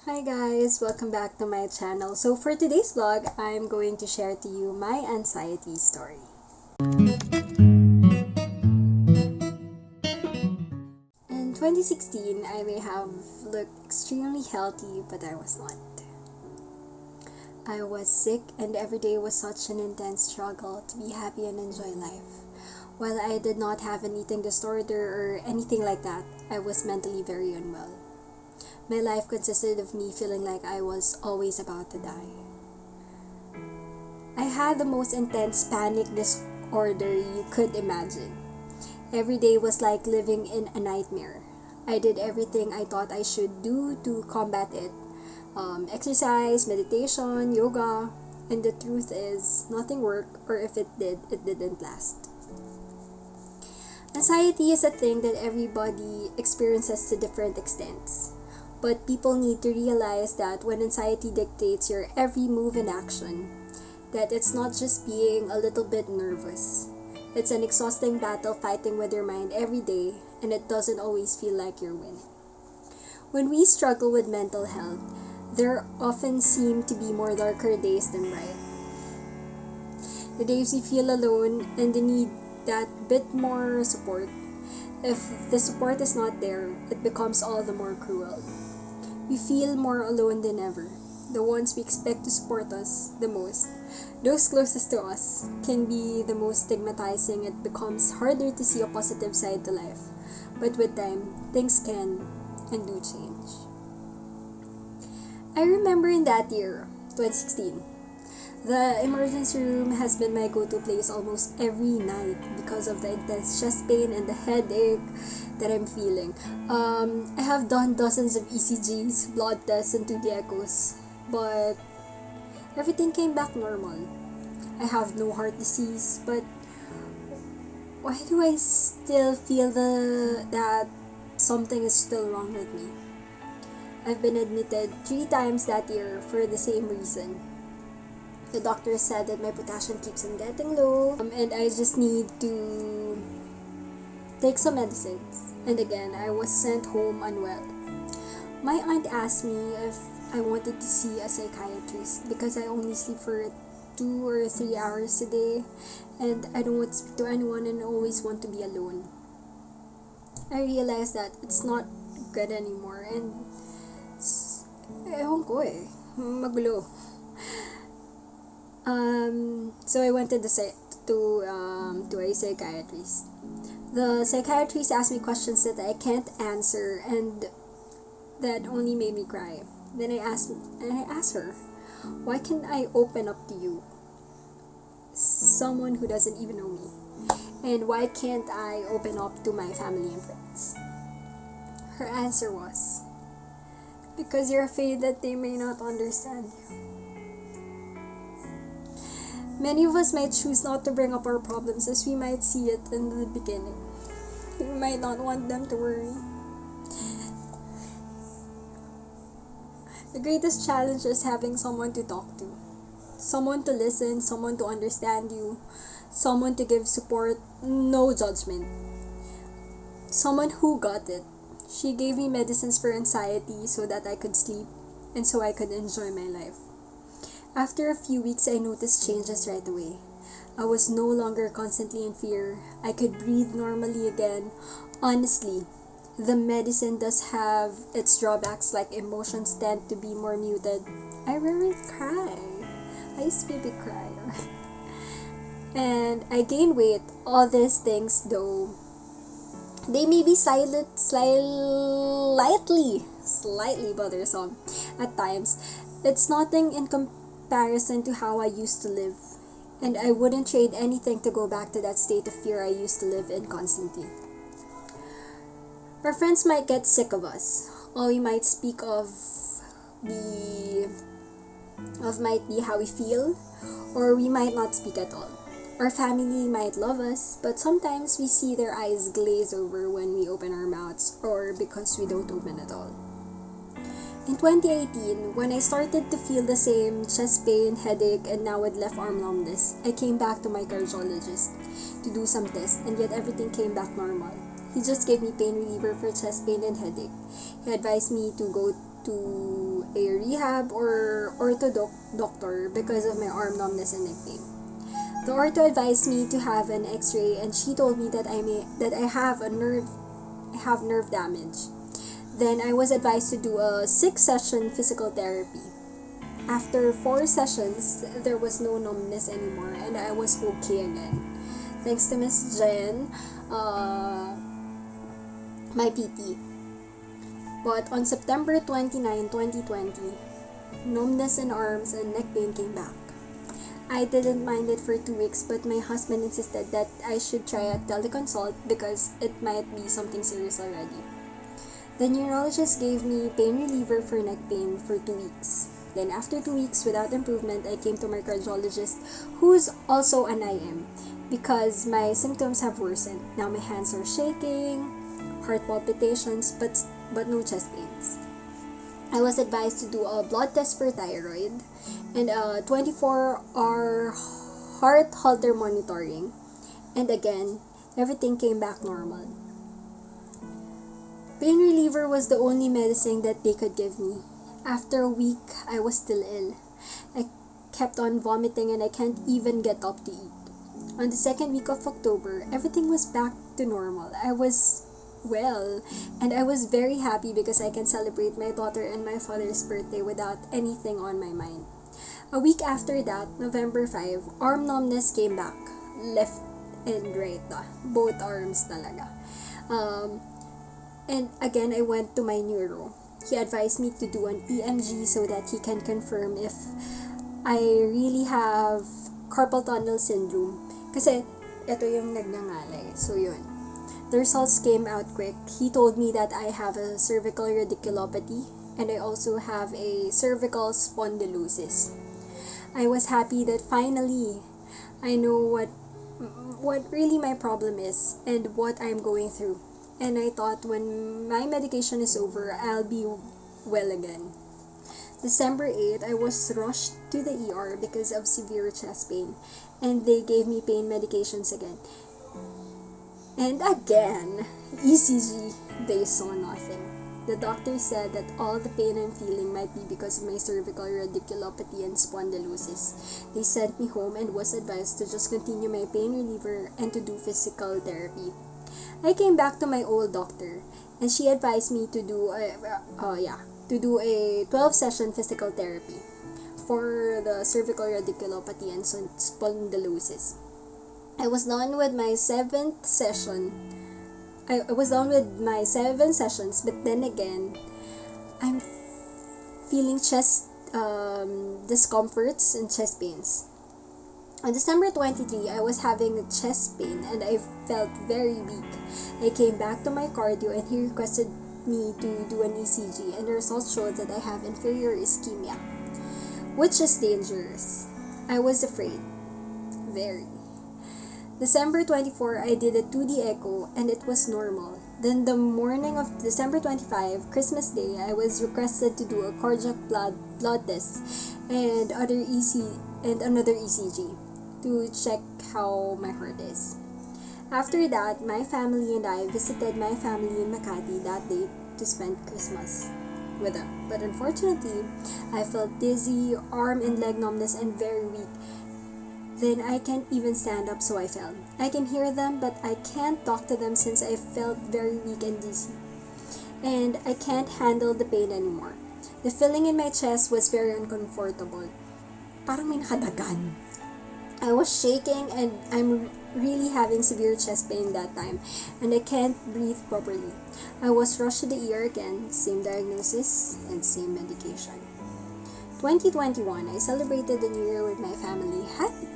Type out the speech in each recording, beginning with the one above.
Hi guys, welcome back to my channel. So for today's vlog, I'm going to share to you my anxiety story. In 2016, I may have looked extremely healthy, but I was not. I was sick and every day was such an intense struggle to be happy and enjoy life. While I did not have an eating disorder or anything like that, I was mentally very unwell. My life consisted of me feeling like I was always about to die. I had the most intense panic disorder you could imagine. Every day was like living in a nightmare. I did everything I thought I should do to combat it. Exercise, meditation, yoga, and the truth is, nothing worked, or if it did, it didn't last. Anxiety is a thing that everybody experiences to different extents. But people need to realize that when anxiety dictates your every move and action, that it's not just being a little bit nervous. It's an exhausting battle fighting with your mind every day, and it doesn't always feel like you're winning. When we struggle with mental health, there often seem to be more darker days than bright. The days we feel alone and the need that bit more support. If the support is not there, it becomes all the more cruel. We feel more alone than ever. The ones we expect to support us the most, those closest to us, can be the most stigmatizing. It becomes harder to see a positive side to life. But with time, things can and do change. I remember in that year, 2016, the emergency room has been my go-to place almost every night because of the intense chest pain and the headache that I'm feeling. I have done dozens of ECGs, blood tests, and 2D echoes, but everything came back normal. I have no heart disease, but why do I still feel that something is still wrong with me? I've been admitted 3 times that year for the same reason. The doctor said that my potassium keeps on getting low, and I just need to take some medicines. And again, I was sent home unwell. My aunt asked me if I wanted to see a psychiatrist because I only sleep for 2 or 3 hours a day, and I don't want to speak to anyone and always want to be alone. I realized that it's not good anymore, and ewan ko magulo. So I went to a psychiatrist. The psychiatrist asked me questions that I can't answer, and that only made me cry. Then I asked her, why can't I open up to you, someone who doesn't even know me? And why can't I open up to my family and friends? Her answer was, because you're afraid that they may not understand you. Many of us might choose not to bring up our problems as we might see it in the beginning. We might not want them to worry. The greatest challenge is having someone to talk to. Someone to listen, someone to understand you, someone to give support, no judgment. Someone who got it. She gave me medicines for anxiety so that I could sleep and so I could enjoy my life. After a few weeks, I noticed changes right away. I was no longer constantly in fear. I could breathe normally again. Honestly, the medicine does have its drawbacks, like emotions tend to be more muted. I rarely cry. I used to be a big crier. And I gained weight. All these things, though, they may be slightly bothersome at times. It's nothing in comparison to how I used to live, and I wouldn't trade anything to go back to that state of fear I used to live in constantly. Our friends might get sick of us. All we might speak of might be how we feel, or we might not speak at all. Our family might love us, but sometimes we see their eyes glaze over when we open our mouths, or because we don't open at all. In 2018, when I started to feel the same chest pain, headache, and now with left arm numbness, I came back to my cardiologist to do some tests, and yet everything came back normal. He just gave me pain reliever for chest pain and headache. He advised me to go to a rehab or ortho doctor because of my arm numbness and neck pain. The ortho advised me to have an X-ray, and she told me that I have nerve damage. Then I was advised to do a 6-session physical therapy. After 4 sessions, there was no numbness anymore, and I was okay again. Thanks to Miss Jen, my PT. But on September 29, 2020, numbness in arms and neck pain came back. I didn't mind it for 2 weeks, but my husband insisted that I should try a teleconsult because it might be something serious already. The neurologist gave me pain reliever for neck pain for 2 weeks. Then after 2 weeks without improvement, I came to my cardiologist, who's also an IM, because my symptoms have worsened. Now my hands are shaking, heart palpitations, but no chest pains. I was advised to do a blood test for thyroid and a 24-hour heart Holter monitoring. And again, everything came back normal. Pain reliever was the only medicine that they could give me. After a week, I was still ill. I kept on vomiting and I can't even get up to eat. On the 2nd week of October, everything was back to normal. I was well, and I was very happy because I can celebrate my daughter and my father's birthday without anything on my mind. A week after that, November 5, arm numbness came back. Left and right. Both arms talaga. And again, I went to my neuro. He advised me to do an EMG so that he can confirm if I really have carpal tunnel syndrome. Kasi, ito yung nagngangalay. So, yun. The results came out quick. He told me that I have a cervical radiculopathy and I also have a cervical spondylosis. I was happy that finally I know what really my problem is and what I'm going through. And I thought when my medication is over, I'll be well again. December 8, I was rushed to the ER because of severe chest pain, and they gave me pain medications again. And again, ECG, they saw nothing. The doctor said that all the pain I'm feeling might be because of my cervical radiculopathy and spondylosis. They sent me home and was advised to just continue my pain reliever and to do physical therapy. I came back to my old doctor, and she advised me to do a 12-session physical therapy for the cervical radiculopathy and spondylosis. I was done with my 7th session. I was done with my 7 sessions, but then again, I'm feeling chest discomforts and chest pains. On December 23, I was having a chest pain and I felt very weak. I came back to my cardio and he requested me to do an ECG, and the results showed that I have inferior ischemia, which is dangerous. I was afraid. Very. December 24, I did a 2D echo and it was normal. Then the morning of December 25, Christmas Day, I was requested to do a cardiac blood test and another ECG to check how my heart is. After that, my family and I visited my family in Makati that day to spend Christmas with them. But unfortunately, I felt dizzy, arm and leg numbness, and very weak. Then I can't even stand up, so I fell. I can hear them, but I can't talk to them since I felt very weak and dizzy. And I can't handle the pain anymore. The feeling in my chest was very uncomfortable. Parang may nakadagan. I was shaking and I'm really having severe chest pain that time, and I can't breathe properly. I was rushed to the ER again, same diagnosis and same medication. 2021, I celebrated the New Year with my family, happy.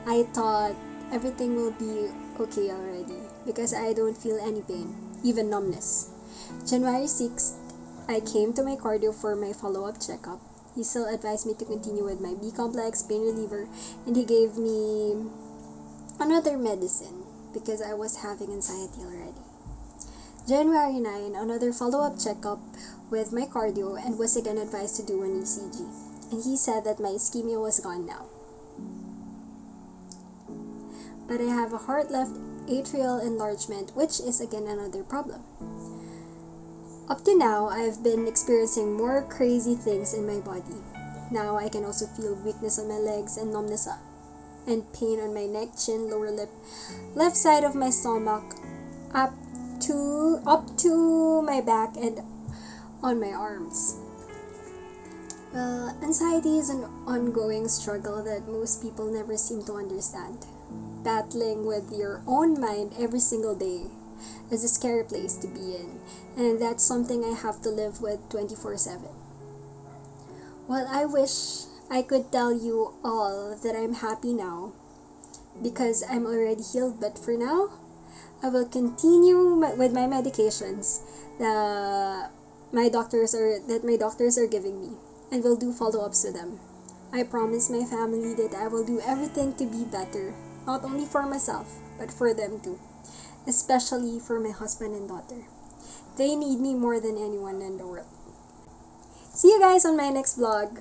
I thought everything will be okay already because I don't feel any pain, even numbness. January 6th, I came to my cardio for my follow-up checkup. He still advised me to continue with my B-complex pain reliever, and he gave me another medicine because I was having anxiety already. January 9, another follow-up checkup with my cardio and was again advised to do an ECG. And he said that my ischemia was gone now. But I have a heart left atrial enlargement, which is again another problem. Up to now, I've been experiencing more crazy things in my body. Now I can also feel weakness on my legs and numbness and pain on my neck, chin, lower lip, left side of my stomach, up to my back and on my arms. Well, anxiety is an ongoing struggle that most people never seem to understand. Battling with your own mind every single day is a scary place to be in, and that's something I have to live with 24/7. Well, I wish I could tell you all that I'm happy now because I'm already healed, but for now, I will continue with my medications that my doctors are giving me, and will do follow-ups with them. I promise my family that I will do everything to be better, not only for myself, but for them too, especially for my husband and daughter. They need me more than anyone in the world. See you guys on my next vlog.